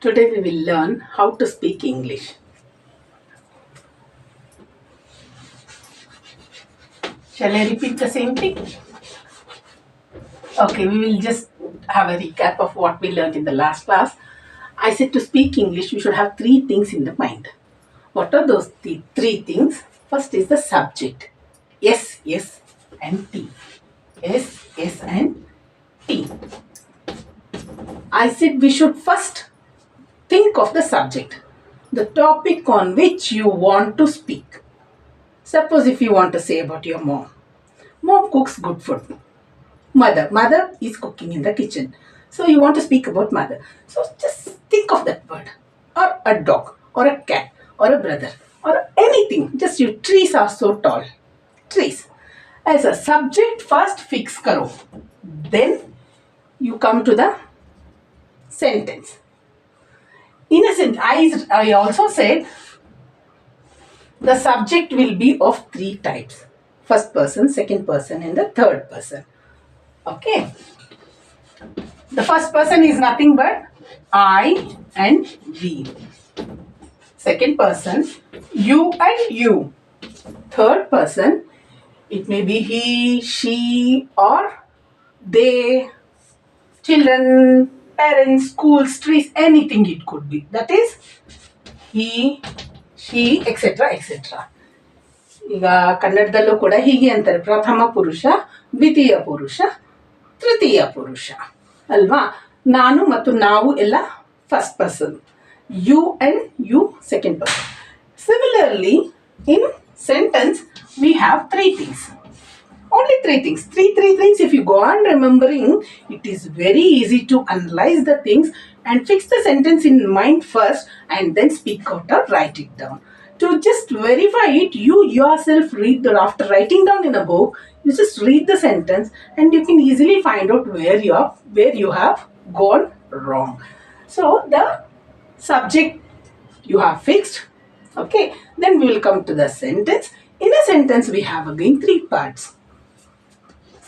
Today we will learn how to speak English. Shall I repeat the same thing? Okay, we will just have a recap of what we learned in the last class. I said to speak English, we should have three things in the mind. What are those three things? First is the subject. S, yes, and T. S, S, and T. I said we should first think of the subject, the topic on which you want to speak. Suppose if you want to say about your mom. Mom cooks good food. Mother is cooking in the kitchen. So you want to speak about mother. So just think of that word. Or a dog, or a cat, or a brother, or anything. Just you, trees are so tall. Trees. As a subject, first fix karo. Then you come to the sentence. In a sentence, I also said the subject will be of three types. First person, second person, and the third person. Okay. The first person is nothing but I and we. Second person, you and you. Third person, it may be he, she, or they, children, parents, schools, trees, anything it could be. That is he, she, etc. etc. ಈಗ ಕನ್ನಡದಲ್ಲೂ ಕೂಡ ಹೀಗೆ ಅಂತಾರೆ, ಪ್ರಥಮ ಪುರುಷ, ದ್ವಿತೀಯ ಪುರುಷ, ತೃತೀಯ ಪುರುಷ ಅಲ್ವಾ. ನಾನು ಮತ್ತು ನಾವು ಎಲ್ಲ first person, you and you second person. Similarly in sentence we have three things. Only three things. Three things. If you go on remembering, it is very easy to analyze the things and fix the sentence in mind first and then speak out or write it down. To just verify it, you yourself read after writing down in a book, you just read the sentence and you can easily find out where you have gone wrong. So the subject you have fixed. Okay. Then we will come to the sentence. In a sentence, we have again three parts.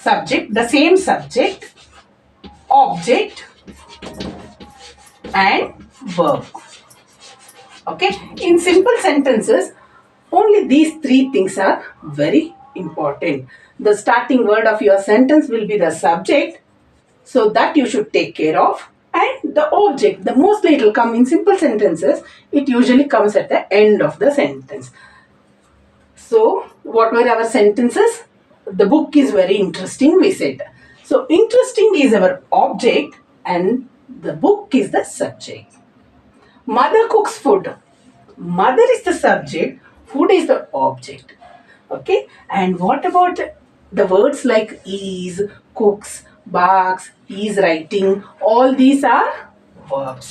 Subject, the same subject, object, and verb. Okay, in simple sentences, only these three things are very important. The starting word of your sentence will be the subject, so that you should take care of, and the object. The mostly it will come in simple sentences. It usually comes at the end of the sentence. So, what were our sentences? The book is very interesting, we said. So, interesting is our object and the book is the subject. Mother cooks food. Mother is the subject, food is the object. Okay. And what about the words like is, cooks, barks, is writing? All these are verbs.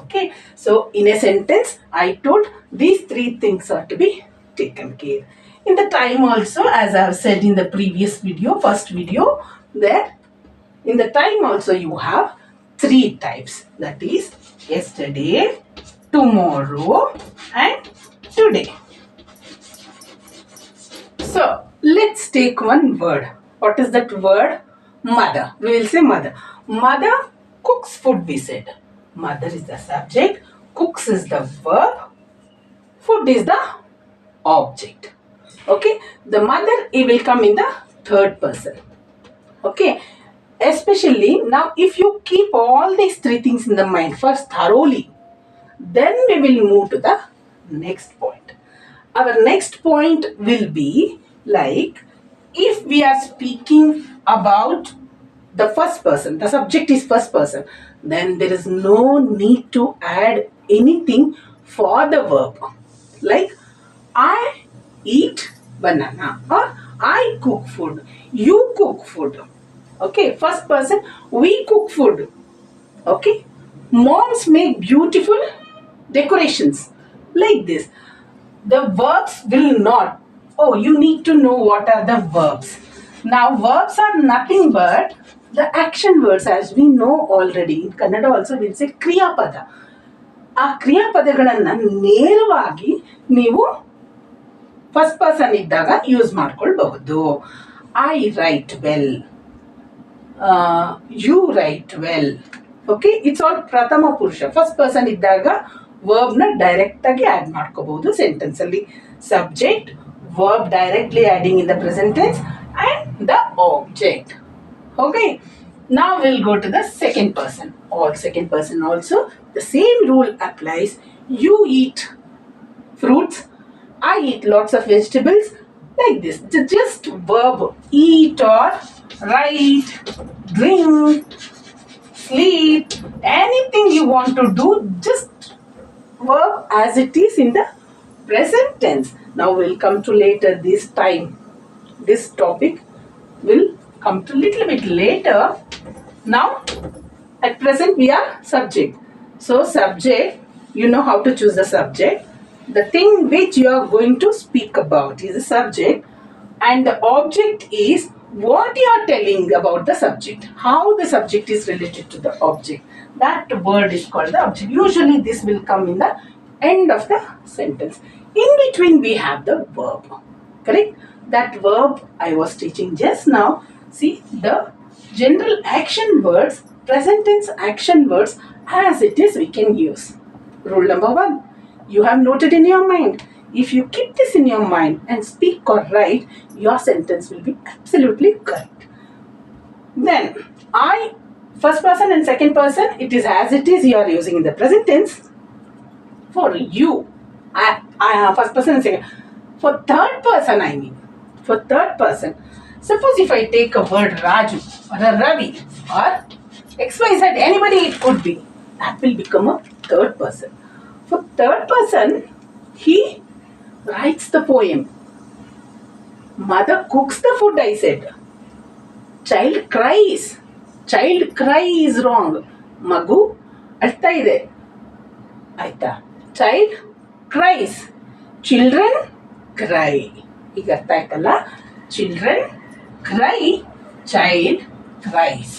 Okay. So, in a sentence, I told these three things are to be taken care. In the time also, as I have said in the previous video, first video, that in the time also you have three types. That is yesterday, tomorrow, and today. So, let's take one word. What is that word? Mother. We will say mother. Mother cooks food, we said. Mother is the subject, cooks is the verb, food is the object. Okay, the mother, it will come in the third person. Okay, especially now if you keep all these three things in the mind first thoroughly, then we will move to the next point. Our next point will be like, if we are speaking about the first person, the subject is first person, then there is no need to add anything for the verb. Like, I eat banana, or I cook food, you cook food. Okay, first person, we cook food. Okay, moms make beautiful decorations. Like this, the verbs will not. Oh, you need to know what are the verbs. Now, verbs are nothing but the action words, as we know already. In Kannada also we'll say ಕ್ರಿಯಾಪದ. ಆ ಕ್ರಿಯಾಪದಗಳನ್ನು ನೇರವಾಗಿ ನೀವು first person ಇದ್ದಾಗ use ಮಾಡ್ಕೊಳ್ಬಹುದು. I write well, you write well, okay, it's all ಪ್ರಥಮ ಪುರುಷ, first person ಇದ್ದಾಗ ವರ್ಬ್ ನ ಡೈರೆಕ್ಟ್ ಆಗಿ ಆಡ್ ಮಾಡ್ಕೋಬಹುದು ಸೆಂಟೆನ್ಸ್ ಅಲ್ಲಿ. Subject, verb directly adding in the present tense, and the object. Okay, now we'll go to the second person. All second person also the same rule applies. You eat fruits, I eat lots of vegetables, like this. Just verb eat or write, drink, sleep, anything you want to do, just verb as it is in the present tense. Now we'll come to later this time. This topic will come to little bit later. Now at present we are subject. So subject, you know how to choose the subject. The thing which you are going to speak about is the subject, and the object is what you are telling about the subject, how the subject is related to the object. That word is called the object. Usually this will come in the end of the sentence. In between we have the verb, correct? That verb I was teaching just now. See, the general action words, present tense action words, as it is we can use. Rule number 1, you have noted in your mind. If you keep this in your mind and speak or write, your sentence will be absolutely correct. Then I, first person and second person, it is as it is you are using in the present tense. For you, I have first person and second. For third person, I mean, for third person, suppose if I take a word Raju or a Ravi or XYZ, anybody it could be, that will become a third person. For third person, he writes the poem. Mother cooks the food, I said. Child cries. Child cry is wrong. Magu alta ide. Aita. Child cries. Children cry. ಈಗ ಅರ್ಥ ಆಯ್ತಲ್ಲ? Children cry, child cries.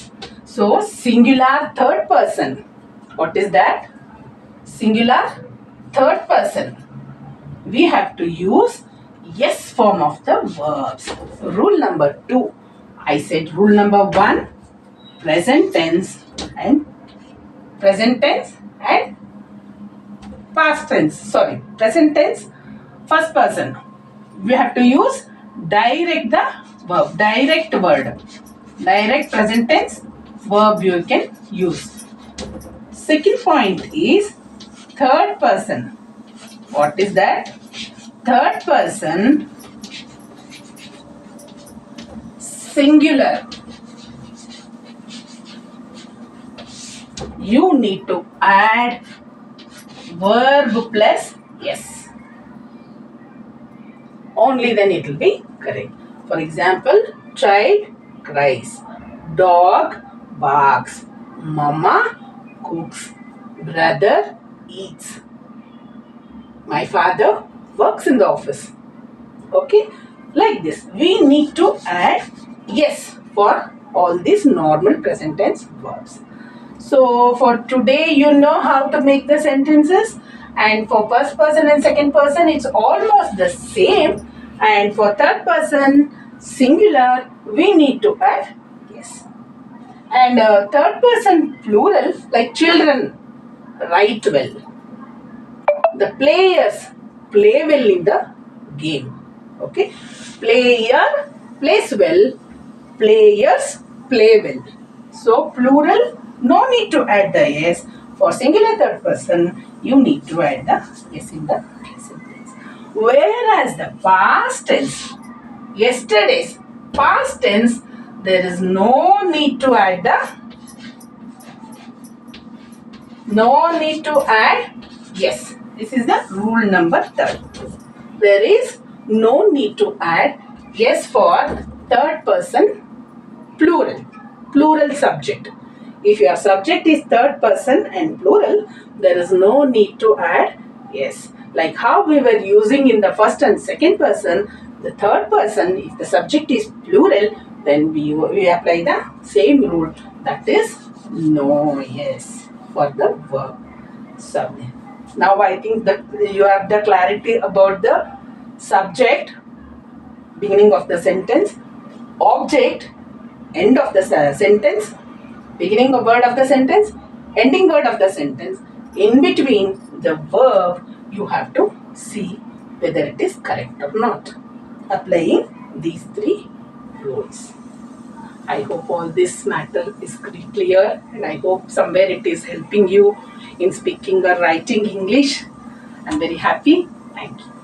So singular third person. What is that? Singular third person. We have to use yes form of the verbs. Rule number 2. I said rule number 1, present tense and past tense. Sorry, present tense, first person. We have to use direct the verb, direct word, direct present tense verb you can use. Second point is third person. What is that? Third person, singular. You need to add verb plus yes. Only then it will be correct. For example, child cries, dog barks, mama cooks, brother eats, my father works in the office. Okay, like this. We need to add yes for all these normal present tense verbs. So for today, you know how to make the sentences, and for first person and second person, it's almost the same. And for third person, singular, we need to add yes. And third person plural, like children write well, the players play well in the game. Okay, player plays well, players play well. So plural, no need to add the yes. For singular third person, you need to add the yes in the sentence. Whereas the past tense, yesterday's past tense, there is no need to add yes. This is the rule number 3. There is no need to add yes for third person plural subject. If your subject is third person and plural, there is no need to add yes. Like how we were using in the first and second person, the third person, if the subject is plural, then we apply the same rule. That is no yes for the verb subject. Now I think that you have the clarity about the subject, beginning of the sentence, object, end of the sentence, beginning of word of the sentence, ending word of the sentence, in between the verb, you have to see whether it is correct or not. Applying these three rules. I hope all this matter is pretty clear, and I hope somewhere it is helping you in speaking or writing English. I'm very happy. Thank you.